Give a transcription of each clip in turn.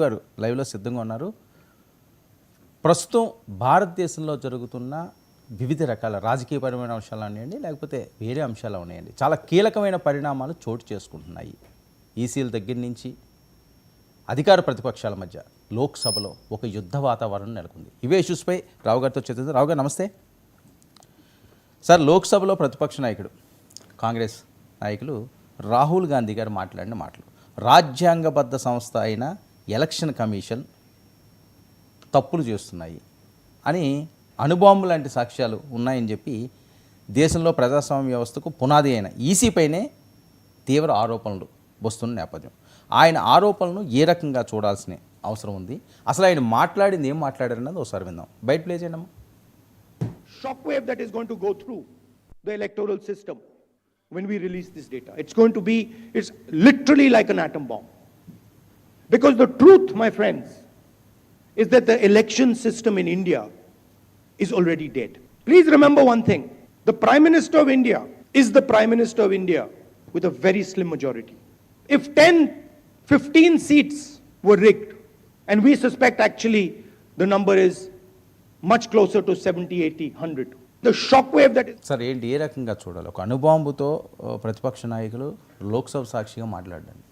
గారు లైవ్లో సిద్ధంగా ఉన్నారు. ప్రస్తుతం భారతదేశంలో జరుగుతున్న వివిధ రకాల రాజకీయపరమైన అంశాలు ఉన్నాయండి, లేకపోతే వేరే అంశాలు ఉన్నాయండి. చాలా కీలకమైన పరిణామాలు చోటు చేసుకుంటున్నాయి. ఈసీల దగ్గర నుంచి అధికార ప్రతిపక్షాల మధ్య లోక్సభలో ఒక యుద్ధ వాతావరణం నెలకొంది. ఇవే ఇష్యూస్పై రావు గారితో చర్చిద్దాం. రావు గారు నమస్తే సార్. లోక్సభలో ప్రతిపక్ష నాయకుడు కాంగ్రెస్ నాయకులు రాహుల్ గాంధీ గారు మాట్లాడిన మాటలు, రాజ్యాంగబద్ధ సంస్థ అయిన ఎలక్షన్ కమిషన్ తప్పులు చేస్తున్నాయి అని, అణుబాంబు లాంటి సాక్ష్యాలు ఉన్నాయని చెప్పి దేశంలో ప్రజాస్వామ్య వ్యవస్థకు పునాది అయిన ఈసీపైనే తీవ్ర ఆరోపణలు వస్తున్న నేపథ్యం. ఆయన ఆరోపణలను ఏ రకంగా చూడాల్సిన అవసరం ఉంది, అసలు ఆయన మాట్లాడింది ఏం మాట్లాడారన్నది ఒకసారి విందాం. బయట ప్లే చేయండి. Shock wave that is going to go through the electoral system when we release this data. It's literally like an atom bomb. Because the truth, my friends, is that the election system in India is already dead. Please remember one thing. The Prime Minister of India is the Prime Minister of India with a very slim majority. If 10, 15 seats were rigged, and we suspect actually the number is much closer to 70, 80, 100. The shockwave that is... sir ఏంటి, ఏ రకంగా చూడాలి? ఒక అణుబాంబుతో ప్రతిపక్ష నాయకులు లోక్సభ సాక్షిగా మాట్లాడండి.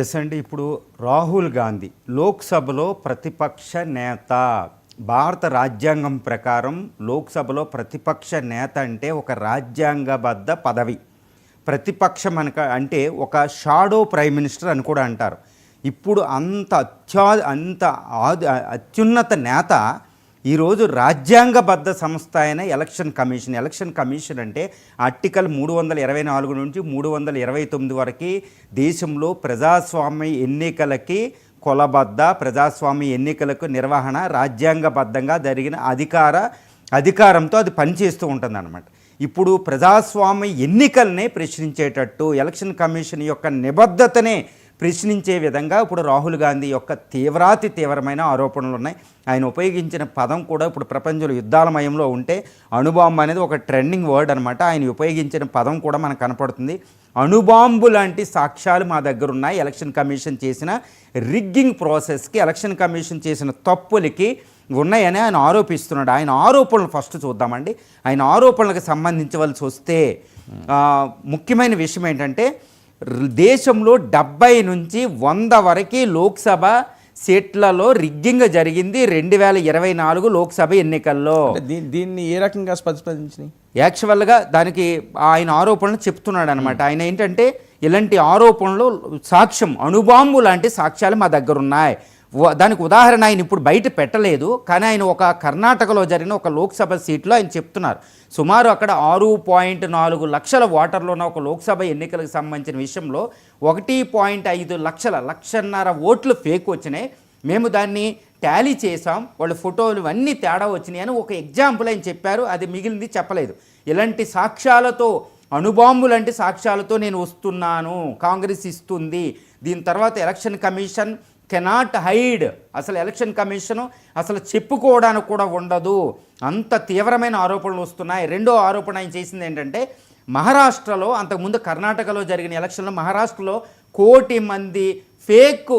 Yes అండి, ఇప్పుడు రాహుల్ గాంధీ లోక్సభలో ప్రతిపక్ష నేత. భారత రాజ్యాంగం ప్రకారం లోక్సభలో ప్రతిపక్ష నేత అంటే ఒక రాజ్యాంగబద్ధ పదవి. ప్రతిపక్షం అంటే ఒక షాడో ప్రైమ్ మినిస్టర్ అని కూడా అంటారు. ఇప్పుడు అంత అత్యున్నత నేత ఈరోజు రాజ్యాంగబద్ధ సంస్థ అయిన ఎలక్షన్ కమిషన్ అంటే ఆర్టికల్ 324 నుంచి 329 వరకు దేశంలో ప్రజాస్వామ్య ఎన్నికలకి కొలబద్ద, ప్రజాస్వామ్య ఎన్నికలకు నిర్వహణ రాజ్యాంగబద్ధంగా జరిగిన అధికారంతో అది పనిచేస్తూ ఉంటుందన్నమాట. ఇప్పుడు ప్రజాస్వామ్య ఎన్నికలనే ప్రశ్నించేటట్టు ఎలక్షన్ కమిషన్ యొక్క నిబద్ధతనే ప్రశ్నించే విధంగా ఇప్పుడు రాహుల్ గాంధీ యొక్క తీవ్రమైన ఆరోపణలు ఉన్నాయి. ఆయన ఉపయోగించిన పదం కూడా ఇప్పుడు ప్రపంచంలో యుద్ధాలమయంలో ఉంటే అణుబాంబు అనేది ఒక ట్రెండింగ్ వర్డ్ అనమాట. ఆయన ఉపయోగించిన పదం కూడా మనకు కనపడుతుంది. అణుబాంబు లాంటి సాక్ష్యాలు మా దగ్గర ఉన్నాయి. ఎలక్షన్ కమిషన్ చేసిన రిగ్గింగ్ ప్రాసెస్కి, ఎలక్షన్ కమిషన్ చేసిన తప్పులకి ఉన్నాయని ఆయన ఆరోపిస్తున్నాడు. ఆయన ఆరోపణలు ఫస్ట్ చూద్దామండి. ఆయన ఆరోపణలకు సంబంధించవలసి వస్తే ముఖ్యమైన విషయం ఏంటంటే, దేశంలో 70 నుంచి 100 వరకు లోక్సభ సీట్లలో రిగ్గింగ్ జరిగింది 2024 లోక్సభ ఎన్నికల్లో. దీన్ని ఏ రకంగా స్పందించినాయి? యాక్చువల్గా దానికి ఆయన ఆరోపణలు చెప్తున్నాడు అనమాట. ఆయన ఏంటంటే, ఇలాంటి ఆరోపణలు సాక్ష్యం, అణుబాంబు లాంటి సాక్ష్యాలు మా దగ్గర ఉన్నాయి. దానికి ఉదాహరణ ఆయన ఇప్పుడు బయట పెట్టలేదు, కానీ ఆయన ఒక కర్ణాటకలో జరిగిన ఒక లోక్సభ సీట్లో ఆయన చెప్తున్నారు. సుమారు అక్కడ 6.4 లక్షల ఓటర్లు ఉన్న ఒక లోక్సభ ఎన్నికలకు సంబంధించిన విషయంలో 1.5 లక్షన్నర ఓట్లు ఫేక్ వచ్చినాయి. మేము దాన్ని టాలీ చేసాం, వాళ్ళ ఫోటోలు అన్నీ తేడా వచ్చినాయి అని ఒక ఎగ్జాంపుల్ ఆయన చెప్పారు. అది మిగిలింది చెప్పలేదు. ఇలాంటి సాక్ష్యాలతో, అణుబాంబు లాంటి సాక్ష్యాలతో నేను వస్తున్నాను, కాంగ్రెస్ ఇస్తుంది, దీని తర్వాత ఎలక్షన్ కమిషన్ కెనాట్ హైడ్, అసలు ఎలక్షన్ కమిషను అసలు చెప్పుకోవడానికి కూడా ఉండదు, అంత తీవ్రమైన ఆరోపణలు వస్తున్నాయి. రెండో ఆరోపణ ఆయన చేసింది ఏంటంటే, మహారాష్ట్రలో, అంతకుముందు కర్ణాటకలో జరిగిన ఎలక్షన్లో మహారాష్ట్రలో 1 కోటి మంది ఫేక్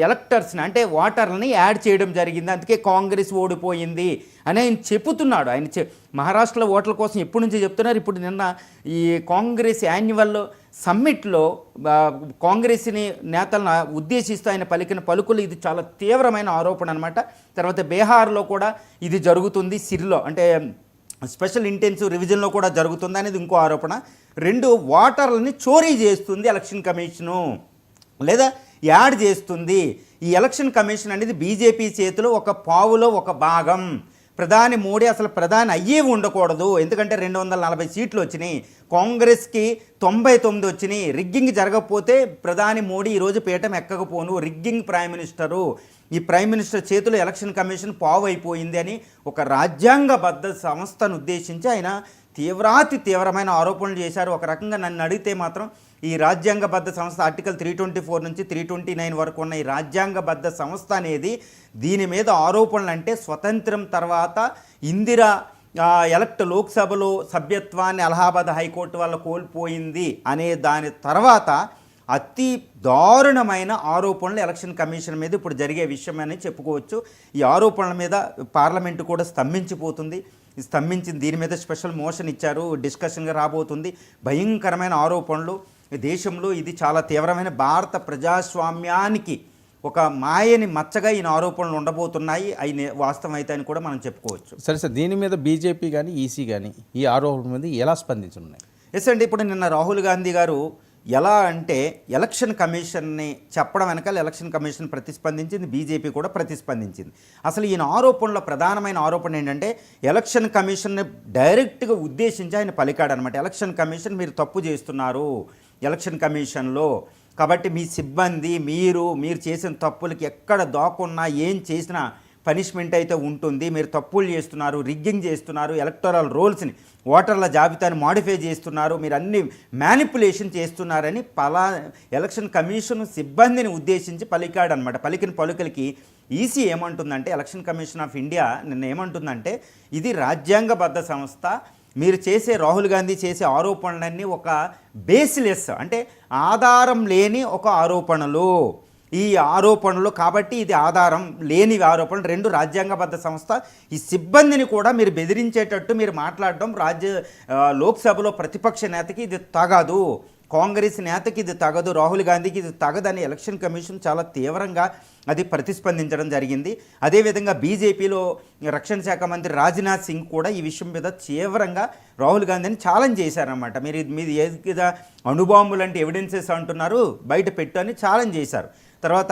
ఎలక్టర్స్ని, అంటే ఓటర్లని యాడ్ చేయడం జరిగింది, అందుకే కాంగ్రెస్ ఓడిపోయింది అని ఆయన చెబుతున్నాడు. ఆయన మహారాష్ట్రలో ఓట్ల కోసం ఎప్పటి నుంచి చెప్తున్నారు. ఇప్పుడు నిన్న ఈ కాంగ్రెస్ యాన్యువల్ సమ్మిట్లో కాంగ్రెస్ని నేతలను ఉద్దేశిస్తూ ఆయన పలికిన పలుకులు, ఇది చాలా తీవ్రమైన ఆరోపణ అనమాట. తర్వాత బీహార్లో కూడా ఇది జరుగుతుంది, సిరిలో అంటే స్పెషల్ ఇంటెన్సివ్ రివిజన్లో కూడా జరుగుతుంది అనేది ఇంకో ఆరోపణ. 2 ఓటర్లని చోరీ చేస్తుంది ఎలక్షన్ కమిషను, లేదా యాడ్ చేస్తుంది. ఈ ఎలక్షన్ కమిషన్ అనేది బీజేపీ చేతిలో ఒక పావులో ఒక భాగం. ప్రధాని మోడీ అసలు ప్రధాని అయ్యే ఉండకూడదు, ఎందుకంటే 240 సీట్లు వచ్చినాయి, కాంగ్రెస్కి 99 వచ్చినాయి. రిగ్గింగ్ జరగకపోతే ప్రధాని మోడీ ఈరోజు పీఠం ఎక్కకపోను, రిగ్గింగ్ ప్రైమ్ మినిస్టరు, ఈ ప్రైమ్ మినిస్టర్ చేతిలో ఎలక్షన్ కమిషన్ పావు అయిపోయింది అని ఒక రాజ్యాంగబద్ధ సంస్థను ఉద్దేశించి ఆయన తీవ్రమైన ఆరోపణలు చేశారు. ఒక రకంగా నన్ను అడిగితే మాత్రం ఈ రాజ్యాంగబద్ధ సంస్థ ఆర్టికల్ 324 నుంచి 329 వరకు ఉన్న ఈ రాజ్యాంగబద్ధ సంస్థ అనేది, దీని మీద ఆరోపణలు అంటే స్వతంత్రం తర్వాత ఇందిరా లోక్సభలో సభ్యత్వాన్ని అలహాబాద్ హైకోర్టు వల్ల కోల్పోయింది అనే దాని తర్వాత అతి దారుణమైన ఆరోపణలు ఎలక్షన్ కమిషన్ మీద ఇప్పుడు జరిగే విషయం అని చెప్పుకోవచ్చు. ఈ ఆరోపణల మీద పార్లమెంటు కూడా స్తంభించిపోతుంది. స్తంభించింది. దీని మీద స్పెషల్ మోషన్ ఇచ్చారు, డిస్కషన్గా రాబోతుంది. భయంకరమైన ఆరోపణలు దేశంలో. ఇది చాలా తీవ్రమైన భారత ప్రజాస్వామ్యానికి ఒక మాయని మచ్చగా ఈయన ఆరోపణలు ఉండబోతున్నాయి. అవి వాస్తవం అయితే అని కూడా మనం చెప్పుకోవచ్చు. సరే సార్, దీని మీద బీజేపీ కానీ ఈసీ కానీ ఈ ఆరోపణల మీద ఎలా స్పందించనున్నాయి? ఎస్ అండి, ఇప్పుడు నిన్న రాహుల్ గాంధీ గారు ఎలా అంటే ఎలక్షన్ కమిషన్ని చెప్పడం వెనకాల ఎలక్షన్ కమిషన్ ప్రతిస్పందించింది, బీజేపీ కూడా ప్రతిస్పందించింది. అసలు ఈయన ఆరోపణలో ప్రధానమైన ఆరోపణ ఏంటంటే ఎలక్షన్ కమిషన్ని డైరెక్ట్గా ఉద్దేశించి ఆయన పలికాడనమాట. ఎలక్షన్ కమిషన్ మీరు తప్పు చేస్తున్నారు ఎలక్షన్ కమిషన్లో, కాబట్టి మీ సిబ్బంది మీరు చేసిన తప్పులకి ఎక్కడ దాక్కున్నా ఏం చేసినా పనిష్మెంట్ అయితే ఉంటుంది. మీరు తప్పులు చేస్తున్నారు, రిగ్గింగ్ చేస్తున్నారు, ఎలక్టోరల్ రోల్స్ని ఓటర్ల జాబితాని మాడిఫై చేస్తున్నారు, మీరు అన్ని మ్యానిపులేషన్ చేస్తున్నారని ఎలక్షన్ కమిషన్ సిబ్బందిని ఉద్దేశించి పలికాడనమాట. పలికిన పలుకలకి ఈసీ ఏమంటుందంటే, ఎలక్షన్ కమిషన్ ఆఫ్ ఇండియా నిన్న ఏమంటుందంటే, ఇది రాజ్యాంగబద్ధ సంస్థ, మీరు చేసే రాహుల్ గాంధీ చేసే ఆరోపణలన్నీ ఒక బేస్లెస్ అంటే ఆధారం లేని ఒక ఆరోపణలు. ఈ ఆరోపణలు కాబట్టి ఇది ఆధారం లేని ఆరోపణలు. రెండు, రాజ్యాంగబద్ధ సంస్థ. ఈ సిబ్బందిని కూడా మీరు బెదిరించేటట్టు మీరు మాట్లాడడం లోక్సభలో ప్రతిపక్ష నేతకి ఇది తగదు, కాంగ్రెస్ నేతకి ఇది తగదు, రాహుల్ గాంధీకి ఇది తగదని ఎలక్షన్ కమిషన్ చాలా తీవ్రంగా అది ప్రతిస్పందించడం జరిగింది. అదేవిధంగా బీజేపీలో రక్షణ శాఖ మంత్రి రాజ్నాథ్ సింగ్ కూడా ఈ విషయం మీద తీవ్రంగా రాహుల్ గాంధీని ఛాలెంజ్ చేశారన్నమాట. మీరు ఏదో అణుబాంబులు అంటే ఎవిడెన్సెస్ అంటున్నారు, బయట పెట్టు అని ఛాలెంజ్ చేశారు. తర్వాత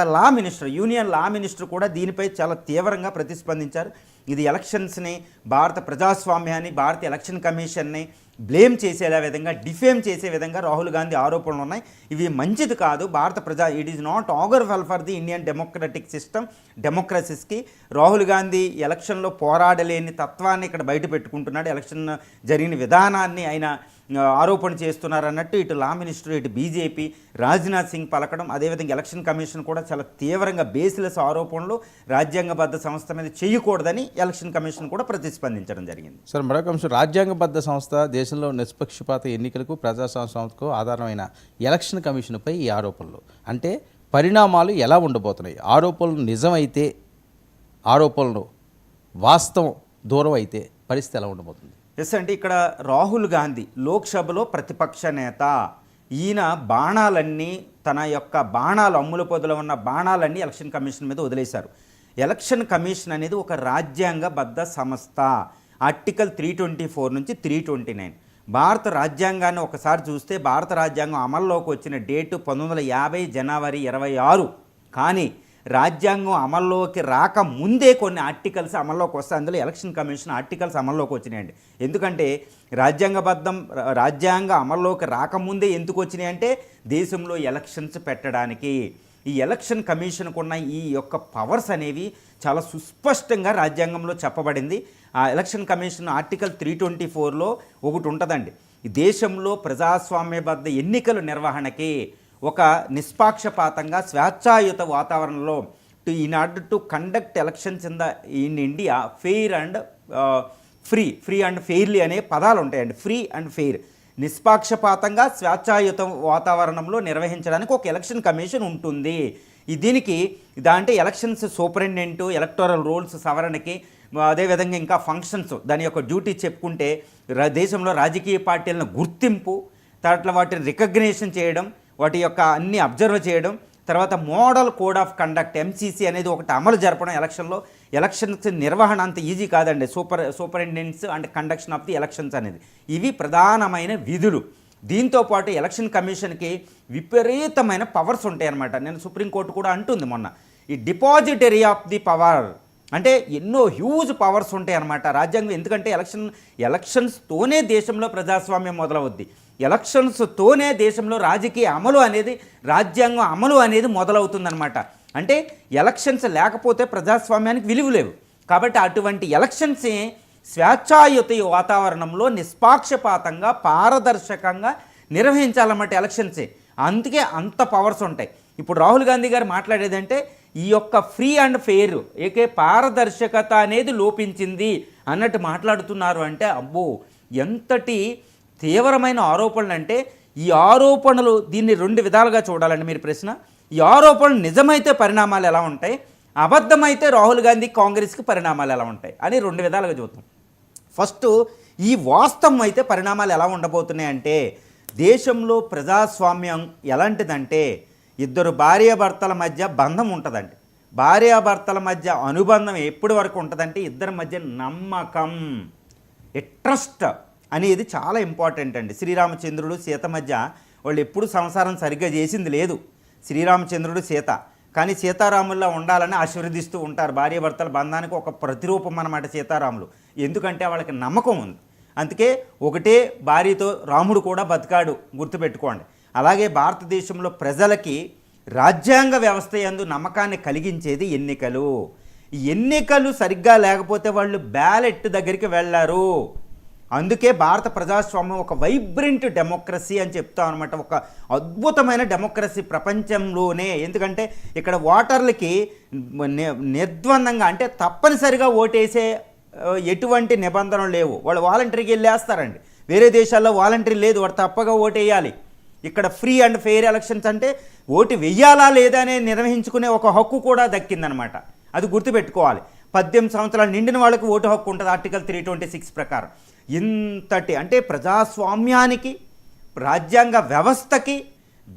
యూనియన్ లా మినిస్టర్ కూడా దీనిపై చాలా తీవ్రంగా ప్రతిస్పందించారు. ఇది ఎలక్షన్స్ని, భారత ప్రజాస్వామ్యాన్ని, భారత ఎలక్షన్ కమిషన్ని బ్లేమ్ చేసే విధంగా, డిఫేమ్ చేసే విధంగా రాహుల్ గాంధీ ఆరోపణలు ఉన్నాయి. ఇవి మంచిది కాదు. It is not augur well for the Indian democratic system, డెమోక్రసీస్కి. రాహుల్ గాంధీ ఎలక్షన్లో పోరాడలేని తత్వాన్ని ఇక్కడ బయట పెట్టుకుంటున్నాడు. ఎలక్షన్ జరిగిన విధానాన్ని ఆయన ఆరోపణ చేస్తున్నారు అన్నట్టు ఇటు లా మినిస్టర్, ఇటు బీజేపీ, రాజ్నాథ్ సింగ్ పలకడం. అదేవిధంగా ఎలక్షన్ కమిషన్ కూడా చాలా తీవ్రంగా బేస్లెస్ ఆరోపణలు రాజ్యాంగబద్ధ సంస్థ మీద చేయకూడదని ఎలక్షన్ కమిషన్ కూడా ప్రతిస్పందించడం జరిగింది. సార్, మరొక అంశం, రాజ్యాంగబద్ధ సంస్థ, దేశంలో నిష్పక్షపాత ఎన్నికలకు ప్రజాస్వామ్యకు ఆధారమైన ఎలక్షన్ కమిషన్పై ఈ ఆరోపణలు అంటే పరిణామాలు ఎలా ఉండబోతున్నాయి? ఆరోపణలు నిజమైతే, ఆరోపణలు వాస్తవం దూరం అయితే పరిస్థితి ఎలా ఉండబోతుంది? ఎస్ అంటే ఇక్కడ రాహుల్ గాంధీ లోక్సభలో ప్రతిపక్ష నేత. ఈయన బాణాలన్నీ, తన యొక్క బాణాలు, అమ్ముల పొదలో ఉన్న బాణాలన్నీ ఎలక్షన్ కమిషన్ మీద వదిలేశారు. ఎలక్షన్ కమిషన్ అనేది ఒక రాజ్యాంగబద్ధ సంస్థ. ఆర్టికల్ 324 నుంచి 329. భారత రాజ్యాంగాన్ని ఒకసారి చూస్తే భారత రాజ్యాంగం అమల్లోకి వచ్చిన డేటు 1950 జనవరి 26. కానీ రాజ్యాంగం అమల్లోకి రాకముందే కొన్ని ఆర్టికల్స్ అమల్లోకి వస్తాయి. అందులో ఎలక్షన్ కమిషన్ ఆర్టికల్స్ అమల్లోకి వచ్చినాయండి. ఎందుకంటే రాజ్యాంగ అమల్లోకి రాకముందే ఎందుకు వచ్చినాయి అంటే దేశంలో ఎలక్షన్స్ పెట్టడానికి. ఈ ఎలక్షన్ కమిషన్కు ఉన్న ఈ యొక్క పవర్స్ అనేవి చాలా సుస్పష్టంగా రాజ్యాంగంలో చెప్పబడింది. ఆ ఎలక్షన్ కమిషన్ ఆర్టికల్ 324లో ఒకటి ఉంటుందండి, ఈ దేశంలో ప్రజాస్వామ్యబద్ధ ఎన్నికల నిర్వహణకి ఒక నిష్పాక్షపాతంగా స్వేచ్ఛాయుత వాతావరణంలో in order to conduct elections in India fair and free and fairly అనే పదాలు ఉంటాయండి. ఫ్రీ అండ్ ఫెయిర్, నిష్పాక్షపాతంగా స్వేచ్ఛాయుత వాతావరణంలో నిర్వహించడానికి ఒక ఎలక్షన్ కమిషన్ ఉంటుంది. దీనికి అంటే ఎలక్షన్స్ సూపరింటెండెంట్, ఎలక్టోరల్ రూల్స్ సవరణకి, అదేవిధంగా ఇంకా ఫంక్షన్స్, దాని యొక్క డ్యూటీ చెప్పుకుంటే దేశంలో రాజకీయ పార్టీలను గుర్తింపు, తర్వాత వాటిని రికగ్నేషన్ చేయడం, వాటి యొక్క అన్ని అబ్జర్వ్ చేయడం, తర్వాత model code of conduct MCC అనేది ఒకటి అమలు జరపడం. ఎలక్షన్స్ నిర్వహణ అంత ఈజీ కాదండి. Superintendents and conduction of the elections అనేది ఇవి ప్రధానమైన విధులు. దీంతోపాటు ఎలక్షన్ కమిషన్కి విపరీతమైన పవర్స్ ఉంటాయి అన్నమాట. నేను సుప్రీంకోర్టు కూడా అంటుంది మొన్న, ఈ డిపాజిటరీ ఆఫ్ ది పవర్ అంటే ఎన్నో హ్యూజ్ పవర్స్ ఉంటాయి అన్నమాట రాజ్యాంగం. ఎందుకంటే ఎలక్షన్స్తోనే దేశంలో ప్రజాస్వామ్యం మొదలవుద్ది. ఎలక్షన్స్తోనే దేశంలో రాజకీయ అమలు అనేది, రాజ్యాంగం అమలు అనేది మొదలవుతుందన్నమాట. అంటే ఎలక్షన్స్ లేకపోతే ప్రజాస్వామ్యానికి విలువ లేవు. కాబట్టి అటువంటి ఎలక్షన్స్ స్వేచ్ఛాయుత వాతావరణంలో నిష్పాక్షపాతంగా, పారదర్శకంగా నిర్వహించాలన్నమాట ఎలక్షన్సే. అందుకే అంత పవర్స్ ఉంటాయి. ఇప్పుడు రాహుల్ గాంధీ గారు మాట్లాడేదంటే ఈ యొక్క ఫ్రీ అండ్ ఫెయిర్, పారదర్శకత అనేది లోపించింది అన్నట్టు మాట్లాడుతున్నారు. అంటే అబ్బో, ఎంతటి తీవ్రమైన ఆరోపణలు అంటే ఈ ఆరోపణలు దీన్ని 2 విధాలుగా చూడాలండి మీరు ప్రశ్న. ఈ ఆరోపణలు నిజమైతే పరిణామాలు ఎలా ఉంటాయి, అబద్ధమైతే రాహుల్ గాంధీ కాంగ్రెస్కి పరిణామాలు ఎలా ఉంటాయి అని 2 విధాలుగా చూద్దాం. ఫస్ట్ ఈ వాస్తవం అయితే పరిణామాలు ఎలా ఉండబోతున్నాయి అంటే, దేశంలో ప్రజాస్వామ్యం ఎలాంటిదంటే ఇద్దరు భార్యాభర్తల మధ్య బంధం ఉంటుందండి. భార్యాభర్తల మధ్య అనుబంధం ఎప్పటి వరకు ఉంటుందంటే ఇద్దరి మధ్య నమ్మకం, ట్రస్ట్ అనేది చాలా ఇంపార్టెంట్ అండి. శ్రీరామచంద్రుడు సీత మధ్య వాళ్ళు ఎప్పుడు సంసారం సరిగ్గా చేసింది లేదు, శ్రీరామచంద్రుడు సీత. కానీ సీతారాముల్లో ఉండాలని ఆశీర్వదిస్తూ ఉంటారు. భార్యాభర్తల బంధానికి ఒక ప్రతిరూపం అన్నమాట సీతారాములు. ఎందుకంటే వాళ్ళకి నమ్మకం ఉంది. అందుకే ఒకటే భార్యతో రాముడు కూడా బతికాడు, గుర్తుపెట్టుకోండి. అలాగే భారతదేశంలో ప్రజలకి రాజ్యాంగ వ్యవస్థ యందు నమ్మకాన్ని కలిగించేది ఎన్నికలు. ఈ ఎన్నికలు సరిగ్గా లేకపోతే వాళ్ళు బ్యాలెట్ దగ్గరికి వెళ్ళారు. అందుకే భారత ప్రజాస్వామ్యం ఒక వైబ్రెంట్ డెమోక్రసీ అని చెప్తాం అనమాట. ఒక అద్భుతమైన డెమోక్రసీ ప్రపంచంలోనే. ఎందుకంటే ఇక్కడ ఓటర్లకి నిర్ద్వందంగా అంటే తప్పనిసరిగా ఓటేసే ఎటువంటి నిబంధనలు లేవు. వాళ్ళు వాలంటరీకి వెళ్ళేస్తారండి. వేరే దేశాల్లో వాలంటరీ లేదు, వాడు తప్పగా ఓటేయాలి. ఇక్కడ ఫ్రీ అండ్ ఫెయిర్ ఎలక్షన్స్ అంటే ఓటు వెయ్యాలా లేదా అని నిర్వహించుకునే ఒక హక్కు కూడా దక్కిందనమాట. అది గుర్తుపెట్టుకోవాలి. 18 సంవత్సరాలు నిండిన వాళ్ళకి ఓటు హక్కు ఉంటుంది ఆర్టికల్ 326 ప్రకారం. ఇంతటి అంటే ప్రజాస్వామ్యానికి, రాజ్యాంగ వ్యవస్థకి,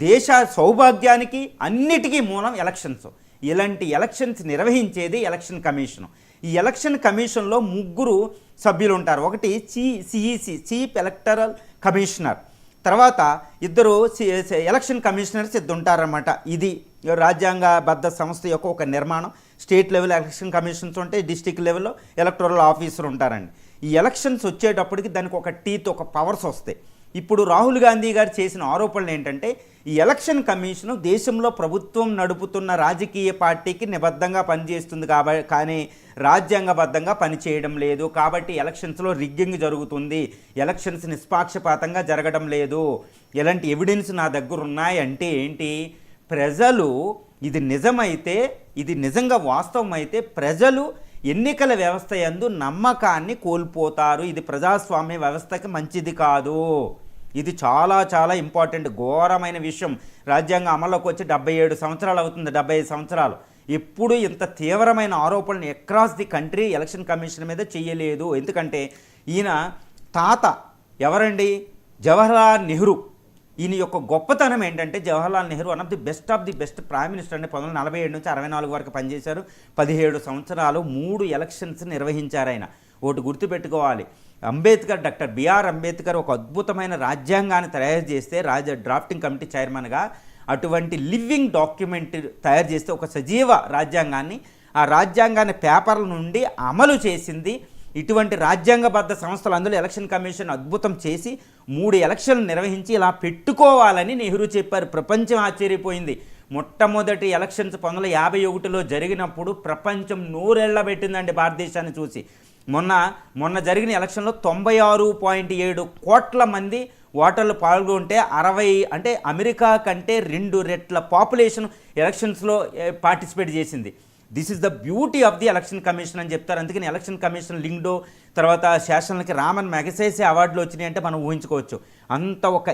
దేశ సౌభాగ్యానికి అన్నిటికీ మూలం ఎలక్షన్స్. ఇలాంటి ఎలక్షన్స్ నిర్వహించేది ఎలక్షన్ కమిషన్. ఈ ఎలక్షన్ కమిషన్లో 3 సభ్యులు ఉంటారు. ఒకటి సిఈసి చీఫ్ ఎలక్టరల్ కమిషనర్, తర్వాత 2 ఎలక్షన్ కమిషనర్స్ ఉంటారన్నమాట. ఇది రాజ్యాంగబద్ధ సంస్థ యొక్క ఒక నిర్మాణం. స్టేట్ లెవెల్ ఎలక్షన్ కమిషన్స్ ఉంటాయి, డిస్టిక్ లెవెల్లో ఎలక్టరల్ ఆఫీసర్ ఉంటారండి. ఈ ఎలక్షన్స్ వచ్చేటప్పటికి దానికి ఒక టీత్, ఒక పవర్స్ వస్తాయి. ఇప్పుడు రాహుల్ గాంధీ గారు చేసిన ఆరోపణలు ఏంటంటే ఈ ఎలక్షన్ కమిషను దేశంలో ప్రభుత్వం నడుపుతున్న రాజకీయ పార్టీకి నిబద్ధంగా పనిచేస్తుంది కాబట్టి, కానీ రాజ్యాంగబద్ధంగా పనిచేయడం లేదు. కాబట్టి ఎలక్షన్స్లో రిగ్గింగ్ జరుగుతుంది, ఎలక్షన్స్ నిష్పాక్షపాతంగా జరగడం లేదు. ఎలాంటి ఎవిడెన్స్ నా దగ్గర ఉన్నాయి అంటే ఏంటి, ప్రజలు ఇది నిజమైతే, ఇది నిజంగా వాస్తవం అయితే ప్రజలు ఎన్నికల వ్యవస్థ యందు నమ్మకాన్ని కోల్పోతారు. ఇది ప్రజాస్వామ్య వ్యవస్థకి మంచిది కాదు. ఇది చాలా చాలా ఇంపార్టెంట్, ఘోరమైన విషయం. రాజ్యాంగం అమల్లోకి వచ్చి 77 సంవత్సరాలు అవుతుంది, 75 సంవత్సరాలు. ఎప్పుడు ఇంత తీవ్రమైన ఆరోపణలు across the country election commission మీద చేయలేదు. ఎందుకంటే ఈయన తాత ఎవరండి, జవహర్లాల్ నెహ్రూ. ఈయన యొక్క గొప్పతనం ఏంటంటే Jawaharlal Nehru one of the best prime minister అండి. 1947 నుంచి 64 వరకు పనిచేశారు. 17 సంవత్సరాలు 3 ఎలక్షన్స్ నిర్వహించారు ఆయన. ఒకటి గుర్తుపెట్టుకోవాలి, అంబేద్కర్, డాక్టర్ బిఆర్ అంబేద్కర్ ఒక అద్భుతమైన రాజ్యాంగాన్ని తయారు చేస్తే డ్రాఫ్టింగ్ కమిటీ చైర్మన్గా అటువంటి లివింగ్ డాక్యుమెంట్ తయారు చేస్తే ఒక సజీవ రాజ్యాంగాన్ని, ఆ రాజ్యాంగాన్ని పేపర్ల నుండి అమలు చేసింది ఇటువంటి రాజ్యాంగబద్ధ సంస్థలు. అందులో ఎలక్షన్ కమిషన్ అద్భుతం చేసి 3 ఎలక్షన్లు నిర్వహించి ఇలా పెట్టుకోవాలని నెహ్రూ చెప్పారు. ప్రపంచం ఆశ్చర్యపోయింది. మొట్టమొదటి ఎలక్షన్స్ 1951లో జరిగినప్పుడు ప్రపంచం నూరెళ్లబెట్టిందండి భారతదేశాన్ని చూసి. మొన్న జరిగిన ఎలక్షన్లో 96.7 కోట్ల మంది ఓటర్లు పాల్గొంటే 60 అంటే అమెరికా కంటే 2 రెట్ల పాపులేషన్ ఎలక్షన్స్లో పార్టిసిపేట్ చేసింది. This is the beauty of the election commission అని చెప్తారు. అందుకని ఎలక్షన్ కమిషన్ లింగ్డో తర్వాత శాసనలకి రామన్ మ్యాగసైసే అవార్డులు వచ్చినాయి అంటే మనం ఊహించుకోవచ్చు. అంత ఒక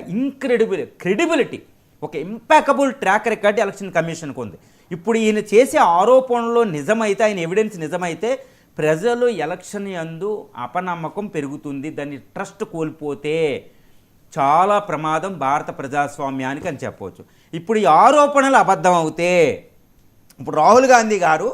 క్రెడిబిలిటీ, ఒక ఇంపాకబుల్ ట్రాక్ రికార్డ్ ఎలక్షన్ కమిషన్కి ఉంది. ఇప్పుడు ఈయన చేసే ఆరోపణలో నిజమైతే, ఆయన ఎవిడెన్స్ నిజమైతే ప్రజలు ఎలక్షన్ యందు అపనమ్మకం పెరుగుతుంది. దాన్ని ట్రస్ట్ కోల్పోతే చాలా ప్రమాదం భారత ప్రజాస్వామ్యానికి అని చెప్పవచ్చు. ఇప్పుడు ఈ ఆరోపణలు అబద్ధం అవుతే, ఇప్పుడు రాహుల్ గాంధీ గారు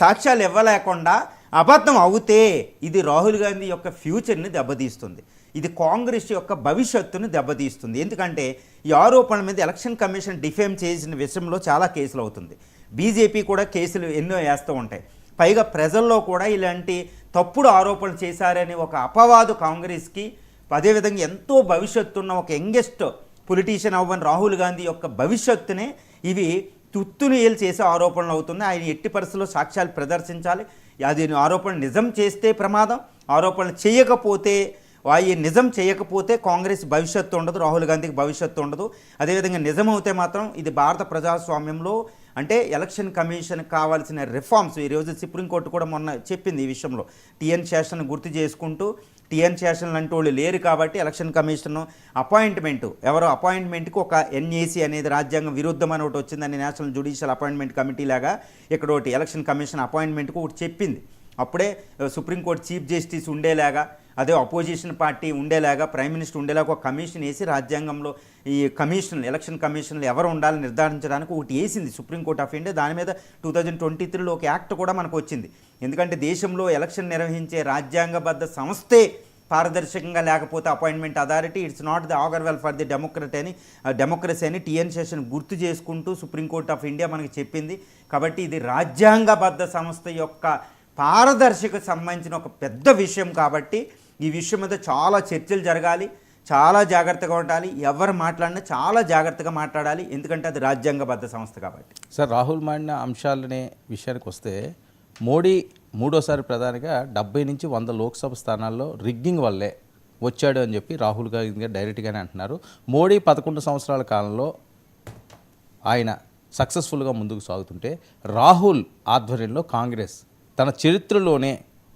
సాక్ష్యాలు ఇవ్వలేకుండా అబద్ధం అవుతే ఇది రాహుల్ గాంధీ యొక్క ఫ్యూచర్ని దెబ్బతీస్తుంది. ఇది కాంగ్రెస్ యొక్క భవిష్యత్తును దెబ్బతీస్తుంది. ఎందుకంటే ఈ ఆరోపణల మీద ఎలక్షన్ కమిషన్ డిఫేమ్ చేసిన విషయంలో చాలా కేసులు అవుతుంది. బీజేపీ కూడా కేసులు ఎన్నో వేస్తూ ఉంటాయి. పైగా ప్రజల్లో కూడా ఇలాంటి తప్పుడు ఆరోపణలు చేశారని ఒక అపవాదు కాంగ్రెస్కి, అదేవిధంగా ఎంతో భవిష్యత్తు ఉన్న ఒక యంగెస్ట్ పొలిటీషియన్ అవ్వని రాహుల్ గాంధీ యొక్క భవిష్యత్తునే ఇవి తుత్తునియలు చేసే ఆరోపణలు అవుతుంది. ఆయన ఎట్టి పరిస్థితుల్లో సాక్ష్యాలు ప్రదర్శించాలి. అది ఆరోపణ నిజం చేస్తే ప్రమాదం, ఆరోపణలు చేయకపోతే, నిజం చేయకపోతే కాంగ్రెస్ భవిష్యత్తు ఉండదు, రాహుల్ గాంధీకి భవిష్యత్తు ఉండదు. అదేవిధంగా నిజమవుతే మాత్రం ఇది భారత ప్రజాస్వామ్యంలో అంటే ఎలక్షన్ కమిషన్కి కావాల్సిన రిఫార్మ్స్ ఈరోజు సుప్రీంకోర్టు కూడా మొన్న చెప్పింది ఈ విషయంలో. టిఎన్ శేషన్ గుర్తు చేసుకుంటూ టీఎన్ శేషన్ లాంటి వాళ్ళు లేరు కాబట్టి ఎలక్షన్ కమిషన్ అపాయింట్మెంట్కి ఒక ఎన్ఏసీ అనేది రాజ్యాంగం విరుద్ధం అని ఒకటి వచ్చిందని నేషనల్ జ్యుడిషియల్ అపాయింట్మెంట్ కమిటీ లాగా ఇక్కడ ఒకటి ఎలక్షన్ కమిషన్ అపాయింట్మెంట్కి ఒకటి చెప్పింది. అప్పుడే సుప్రీంకోర్టు చీఫ్ జస్టిస్ ఉండేలాగా, అదే అపోజిషన్ పార్టీ ఉండేలాగా, ప్రైమ్ మినిస్టర్ ఉండేలాగా ఒక కమిషన్ వేసి రాజ్యాంగంలో ఈ కమిషన్లు ఎలక్షన్ కమిషన్లు ఎవరు ఉండాలని నిర్ధారించడానికి ఒకటి వేసింది సుప్రీంకోర్టు ఆఫ్ ఇండియా. దాని మీద 2023లో ఒక యాక్ట్ కూడా మనకు వచ్చింది. ఎందుకంటే దేశంలో ఎలక్షన్ నిర్వహించే రాజ్యాంగబద్ధ సంస్థే పారదర్శకంగా లేకపోతే appointment authority it's not the augur well for the democracy అని టీఎన్ శేషన్ గుర్తు చేసుకుంటూ సుప్రీంకోర్టు ఆఫ్ ఇండియా మనకి చెప్పింది. కాబట్టి ఇది రాజ్యాంగబద్ధ సంస్థ యొక్క పారదర్శక సంబంధించిన ఒక పెద్ద విషయం. కాబట్టి ఈ విషయం మీద చాలా చర్చలు జరగాలి, చాలా జాగ్రత్తగా ఉండాలి, ఎవరు మాట్లాడినా చాలా జాగ్రత్తగా మాట్లాడాలి, ఎందుకంటే అది రాజ్యాంగబద్ధ సంస్థ కాబట్టి. సార్, రాహుల్ మాడిన అంశాలనే విషయానికి వస్తే మోడీ మూడోసారి ప్రధానిగా 70 నుంచి 100 లోక్సభ స్థానాల్లో రిగ్గింగ్ వల్లే వచ్చాడు అని చెప్పి రాహుల్ గాంధీ డైరెక్ట్గానే అంటున్నారు. మోడీ 11 సంవత్సరాల కాలంలో ఆయన సక్సెస్ఫుల్గా ముందుకు సాగుతుంటే రాహుల్ ఆధ్వర్యంలో కాంగ్రెస్ తన చరిత్రలోనే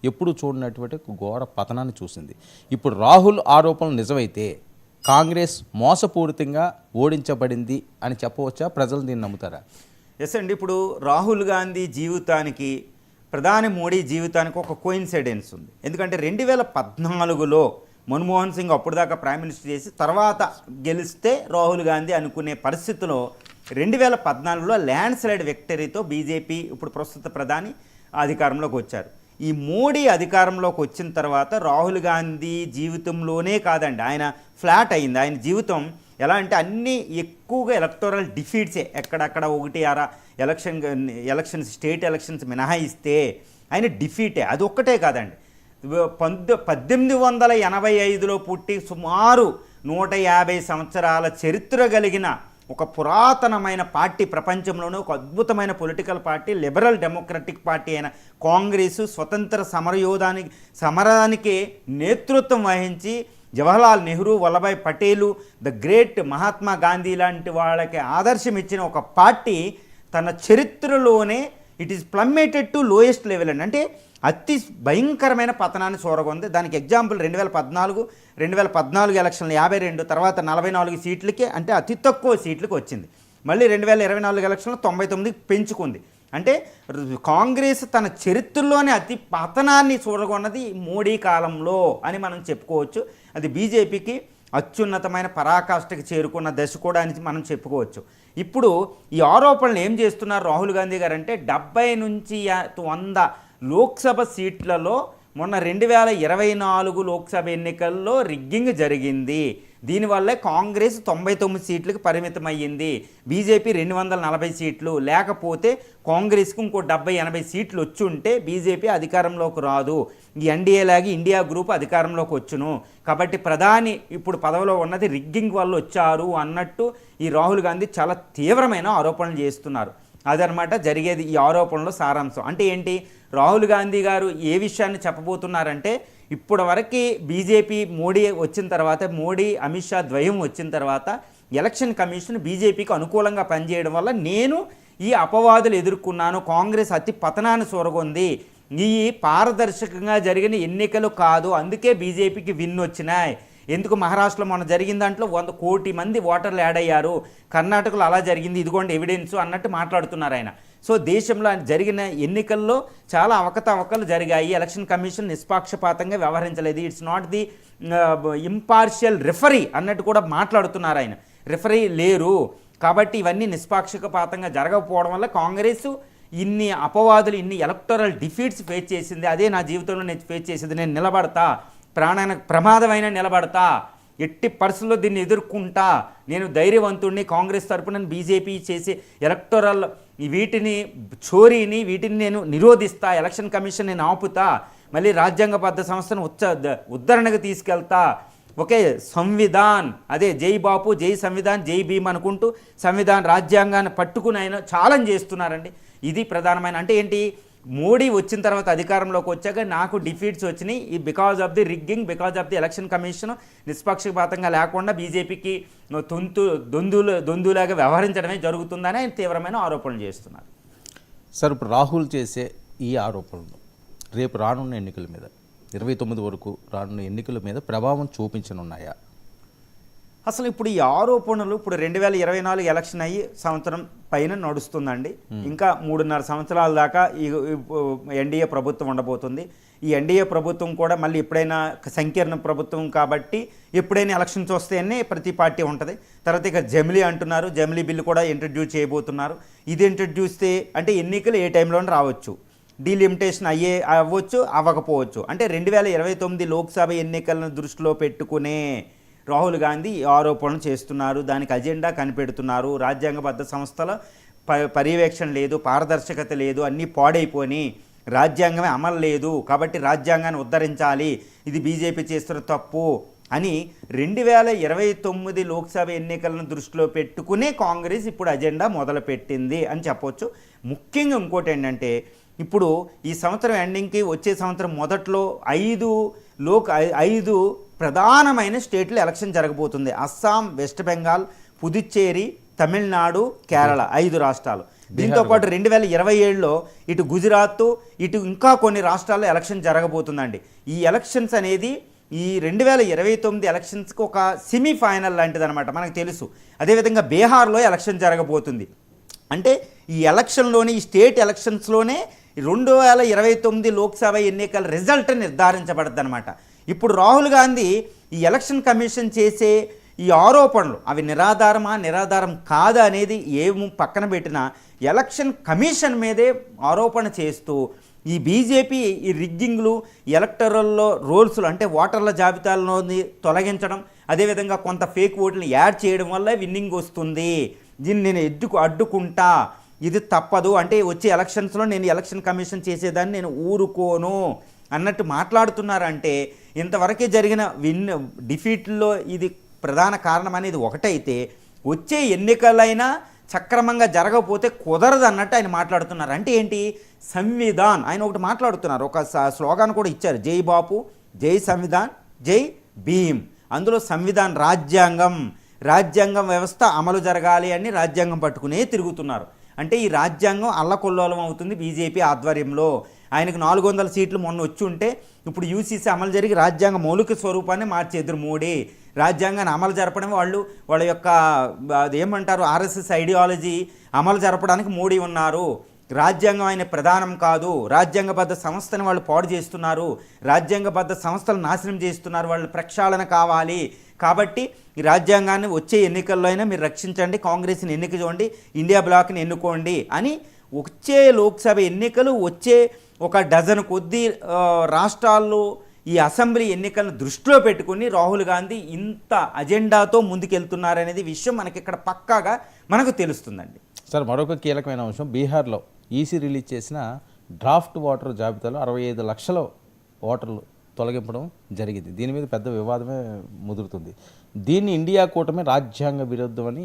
ఎప్పుడు చూడనటువంటి ఘోర పతనాన్ని చూసింది. ఇప్పుడు రాహుల్ ఆరోపణలు నిజమైతే కాంగ్రెస్ మోసపూరితంగా ఓడించబడింది అని చెప్పవచ్చా? ప్రజలు దీన్ని నమ్ముతారా? ఎస్ అండి. ఇప్పుడు రాహుల్ గాంధీ జీవితానికి ప్రధాని మోడీ జీవితానికి ఒక కోయిన్సిడెన్స్ ఉంది. ఎందుకంటే 2014లో మన్మోహన్ సింగ్ అప్పుడు దాకా ప్రైమ్ మినిస్టర్ చేసి తర్వాత గెలిస్తే రాహుల్ గాంధీ అనుకునే పరిస్థితిలో 2014లో ల్యాండ్ స్లైడ్ విక్టరీతో బీజేపీ ఇప్పుడు ప్రస్తుత ప్రధాని అధికారంలోకి వచ్చారు. ఈ మోడీ అధికారంలోకి వచ్చిన తర్వాత రాహుల్ గాంధీ జీవితంలోనే కాదండి, ఆయన ఫ్లాట్ అయింది. ఆయన జీవితం ఎలా అంటే అన్నీ ఎక్కువగా ఎలక్టోరల్ డిఫీట్సే, ఎక్కడక్కడ 1-6 ఎలక్షన్స్ స్టేట్ ఎలక్షన్స్ మినహాయిస్తే ఆయన డిఫీటే. అది ఒక్కటే కాదండి, 1885లో పుట్టి సుమారు 150 సంవత్సరాల చరిత్ర కలిగిన ఒక పురాతనమైన పార్టీ, ప్రపంచంలోనే ఒక అద్భుతమైన political party liberal democratic party అయిన కాంగ్రెస్ స్వతంత్ర సమరానికి నేతృత్వం వహించి జవహర్లాల్ నెహ్రూ, వల్లభాయ్ పటేలు, ద గ్రేట్ మహాత్మా గాంధీ లాంటి వాళ్ళకి ఆదర్శం ఇచ్చిన ఒక పార్టీ తన చరిత్రలోనే it is plummeted to lowest level అండి. అంటే అతి భయంకరమైన పతనాన్ని చూరగొంది. దానికి ఎగ్జాంపుల్ 2014 ఎలక్షన్లు 52, తర్వాత 44 సీట్లకి, అంటే అతి తక్కువ సీట్లకి వచ్చింది. మళ్ళీ 2024 ఎలక్షన్లు 99 పెంచుకుంది. అంటే కాంగ్రెస్ తన చరిత్రలోనే అతి పతనాన్ని చూరగొన్నది మోడీ కాలంలో అని మనం చెప్పుకోవచ్చు. అది బీజేపీకి అత్యున్నతమైన పరాకాష్ఠకి చేరుకున్న దశ కూడా అని మనం చెప్పుకోవచ్చు. ఇప్పుడు ఈ ఆరోపణలు ఏం చేస్తున్నారు రాహుల్ గాంధీ గారు అంటే 70 నుంచి 100 లోక్సభ సీట్లలో మొన్న 2024 లోక్సభ ఎన్నికల్లో రిగ్గింగ్ జరిగింది. దీనివల్లే కాంగ్రెస్ 99 సీట్లకు పరిమితమయ్యింది, బీజేపీ 240 సీట్లు. లేకపోతే కాంగ్రెస్కి ఇంకో 70-80 సీట్లు వచ్చి ఉంటే బీజేపీ అధికారంలోకి రాదు, ఈ ఎన్డీఏ లాగి ఇండియా గ్రూప్ అధికారంలోకి వచ్చును. కాబట్టి ప్రధాని ఇప్పుడు పదవిలో ఉన్నది రిగ్గింగ్ వల్ల వచ్చారు అన్నట్టు ఈ రాహుల్ గాంధీ చాలా తీవ్రమైన ఆరోపణలు చేస్తున్నారు. అదనమాట జరిగేది ఈ ఆరోపణలో సారాంశం. అంటే ఏంటి, రాహుల్ గాంధీ గారు ఏ విషయాన్ని చెప్పబోతున్నారంటే, ఇప్పటి వరకు బీజేపీ మోడీ వచ్చిన తర్వాత, మోడీ అమిత్ షా ద్వయం వచ్చిన తర్వాత ఎలక్షన్ కమిషన్ బీజేపీకి అనుకూలంగా పనిచేయడం వల్ల నేను ఈ అపవాదులు ఎదుర్కొన్నాను, కాంగ్రెస్ అతి పతనాన్ని చూరగొంది, ఈ పారదర్శకంగా జరిగిన ఎన్నికలు కాదు, అందుకే బీజేపీకి విన్ వచ్చినాయి. ఎందుకు మహారాష్ట్రలో మొన్న జరిగిన దాంట్లో 100 కోటి మంది ఓటర్లు యాడ్ అయ్యారు, కర్ణాటకలో అలా జరిగింది, ఇదిగోండి ఎవిడెన్స్ అన్నట్టు మాట్లాడుతున్నారు ఆయన. సో దేశంలో జరిగిన ఎన్నికల్లో చాలా అవకతవకలు జరిగాయి, ఎలక్షన్ కమిషన్ నిష్పాక్షపాతంగా వ్యవహరించలేదు, it's not the impartial referee అన్నట్టు కూడా మాట్లాడుతున్నారు ఆయన. రిఫరీ లేరు కాబట్టి ఇవన్నీ నిష్పాక్షపాతంగా జరగకపోవడం వల్ల కాంగ్రెస్ ఇన్ని అపవాదులు, ఇన్ని ఎలక్టోరల్ డిఫీట్స్ ఫేస్ చేసింది. అదే నా జీవితంలో నేను ఫేస్ చేసింది, నేను నిలబడతా, ప్రాణానికి ప్రమాదమైన నిలబడతా, ఎట్టి పరిస్థితుల్లో దీన్ని ఎదుర్కొంటా, నేను ధైర్యవంతుడిని, కాంగ్రెస్ తరపున బీజేపీ చేసే ఎలక్టోరల్ వీటిని చోరీని వీటిని నేను నిరోధిస్తా, ఎలక్షన్ కమిషన్ నేను ఆపుతా, మళ్ళీ రాజ్యాంగబద్ధ సంస్థను ఉద్ధరణకు తీసుకెళ్తా, ఒకే సంవిధాన్, అదే జై బాపు, జై సంవిధాన్, జై భీమ్ అనుకుంటూ సంవిధాన్ రాజ్యాంగాన్ని పట్టుకుని ఆయన ఛాలెంజ్ చేస్తున్నారండి. ఇది ప్రధానమైన, అంటే ఏంటి, మోడీ వచ్చిన తర్వాత అధికారంలోకి వచ్చాక నాకు డిఫీట్స్ వచ్చినాయి, ఈ because of the rigging, because of the election commission నిష్పక్షపాతంగా లేకుండా బీజేపీకి దొందులాగా వ్యవహరించడమే జరుగుతుందని ఆయన తీవ్రమైన ఆరోపణలు చేస్తున్నారు. సార్, ఇప్పుడు రాహుల్ చేసే ఈ ఆరోపణలు రేపు రానున్న ఎన్నికల మీద 29 వరకు రానున్న ఎన్నికల మీద ప్రభావం చూపించనున్నాయా? అసలు ఇప్పుడు ఈ ఆరోపణలు ఇప్పుడు 2024 ఎలక్షన్ అయ్యి సంవత్సరం పైన నడుస్తుందండి. ఇంకా 3.5 సంవత్సరాల దాకా ఈ ఎన్డీఏ ప్రభుత్వం ఉండబోతుంది. ఈ ఎన్డీఏ ప్రభుత్వం కూడా మళ్ళీ ఎప్పుడైనా సంకీర్ణ ప్రభుత్వం కాబట్టి ఎప్పుడైనా ఎలక్షన్స్ వస్తేనే ప్రతి పార్టీ ఉంటుంది. తర్వాత ఇక జమిలీ అంటున్నారు, జమిలీ బిల్లు కూడా ఇంట్రడ్యూస్ చేయబోతున్నారు. ఇది ఇంట్రడ్యూస్ అంటే ఎన్నికలు ఏ టైంలోనే రావచ్చు, డీలిమిటేషన్ అవ్వచ్చు అవ్వకపోవచ్చు. అంటే 2029 లోక్సభ ఎన్నికలను దృష్టిలో పెట్టుకునే రాహుల్ గాంధీ ఆరోపణలు చేస్తున్నారు. దానికి అజెండా కనిపెడుతున్నారు. రాజ్యాంగబద్ధ సంస్థల పర్యవేక్షణ లేదు, పారదర్శకత లేదు, అన్నీ పాడైపోయి రాజ్యాంగమే అమలు లేదు, కాబట్టి రాజ్యాంగాన్ని ఉద్ధరించాలి, ఇది బీజేపీ చేస్తున్న తప్పు అని 2029 లోక్సభ ఎన్నికలను దృష్టిలో పెట్టుకునే కాంగ్రెస్ ఇప్పుడు అజెండా మొదలుపెట్టింది అని చెప్పొచ్చు. ముఖ్యంగా ఇంకోటి ఏంటంటే ఇప్పుడు ఈ సంవత్సరం ఎండింగ్కి వచ్చే సంవత్సరం మొదట్లో 5 ప్రధానమైన స్టేట్లో ఎలక్షన్ జరగబోతుంది. అస్సాం, వెస్ట్ బెంగాల్, పుదుచ్చేరి, తమిళనాడు, కేరళ 5 రాష్ట్రాలు. దీంతోపాటు 2027లో ఇటు గుజరాత్, ఇటు ఇంకా కొన్ని రాష్ట్రాల్లో ఎలక్షన్ జరగబోతుందండి. ఈ ఎలక్షన్స్ అనేది ఈ 2029 ఎలక్షన్స్కి ఒక సెమీఫైనల్ లాంటిది అనమాట, మనకు తెలుసు. అదేవిధంగా బీహార్లో ఎలక్షన్ జరగబోతుంది. అంటే ఈ ఎలక్షన్లోనే, ఈ స్టేట్ ఎలక్షన్స్లోనే 2029 లోక్సభ ఎన్నికల రిజల్ట్ నిర్ధారించబడుతుంది అనమాట. ఇప్పుడు రాహుల్ గాంధీ ఈ ఎలక్షన్ కమిషన్ చేసే ఈ ఆరోపణలు అవి నిరాధారం కాదా అనేది ఏం పక్కన పెట్టినా ఎలక్షన్ కమిషన్ మీదే ఆరోపణ చేస్తూ ఈ బీజేపీ ఈ రిగ్గింగ్లు, ఎలక్టరల్లో రోల్స్లు అంటే ఓటర్ల జాబితాలోని తొలగించడం, అదేవిధంగా కొంత ఫేక్ ఓట్లను యాడ్ చేయడం వల్ల విన్నింగ్ వస్తుంది, దీన్ని నేను అడ్డుకుంటా, ఇది తప్పదు, అంటే వచ్చే ఎలక్షన్స్లో నేను ఎలక్షన్ కమిషన్ చేసేదాన్ని నేను ఊరుకోను అన్నట్టు మాట్లాడుతున్నారంటే ఇంతవరకే జరిగిన డిఫీట్లో ఇది ప్రధాన కారణం అనేది ఒకటైతే వచ్చే ఎన్నికలైనా సక్రమంగా జరగకపోతే కుదరదు అన్నట్టు ఆయన మాట్లాడుతున్నారు. అంటే ఏంటి, సంవిధాన్ ఆయన ఒకటి మాట్లాడుతున్నారు, ఒక స్లోగాన్ కూడా ఇచ్చారు, జై బాపు, జై సంవిధాన్, జై భీమ్. అందులో సంవిధాన్ రాజ్యాంగం వ్యవస్థ అమలు జరగాలి అని రాజ్యాంగం పట్టుకునే తిరుగుతున్నారు. అంటే ఈ రాజ్యాంగం అల్లకొల్లోలం అవుతుంది బీజేపీ ఆధ్వర్యంలో. ఆయనకు 400 సీట్లు మొన్న వచ్చి ఉంటే ఇప్పుడు యూసీసీ అమలు జరిగి రాజ్యాంగ మౌలిక స్వరూపాన్ని మార్చేద్దరు మోడీ. రాజ్యాంగాన్ని అమలు జరపడం వాళ్ళ యొక్క అదేమంటారు ఆర్ఎస్ఎస్ ఐడియాలజీ అమలు జరపడానికి మోడీ ఉన్నారు. రాజ్యాంగం ఆయన ప్రధానం కాదు, రాజ్యాంగబద్ధ సంస్థను వాళ్ళు పాడు చేస్తున్నారు, రాజ్యాంగబద్ధ సంస్థలు నాశనం చేస్తున్నారు, వాళ్ళు ప్రక్షాళన కావాలి. కాబట్టి ఈ రాజ్యాంగాన్ని వచ్చే ఎన్నికల్లో అయినా మీరు రక్షించండి, కాంగ్రెస్ని ఎన్నిక చూడండి, ఇండియా బ్లాక్ని ఎన్నుకోండి అని వచ్చే లోక్సభ ఎన్నికలు వచ్చే ఒక డజన్ కొద్ది రాష్ట్రాల్లో ఈ అసెంబ్లీ ఎన్నికలను దృష్టిలో పెట్టుకుని రాహుల్ గాంధీ ఇంత అజెండాతో ముందుకెళ్తున్నారనేది విషయం మనకి ఇక్కడ పక్కాగా మనకు తెలుస్తుందండి. సార్, మరొక కీలకమైన అంశం, బీహార్లో ఈసీ రిలీజ్ చేసిన డ్రాఫ్ట్ ఓటర్ జాబితాలో 65 లక్షల ఓటర్లు తొలగింపడం జరిగింది. దీని మీద పెద్ద వివాదమే ముదురుతుంది. దీన్ని ఇండియా కూటమి రాజ్యాంగ విరుద్ధమని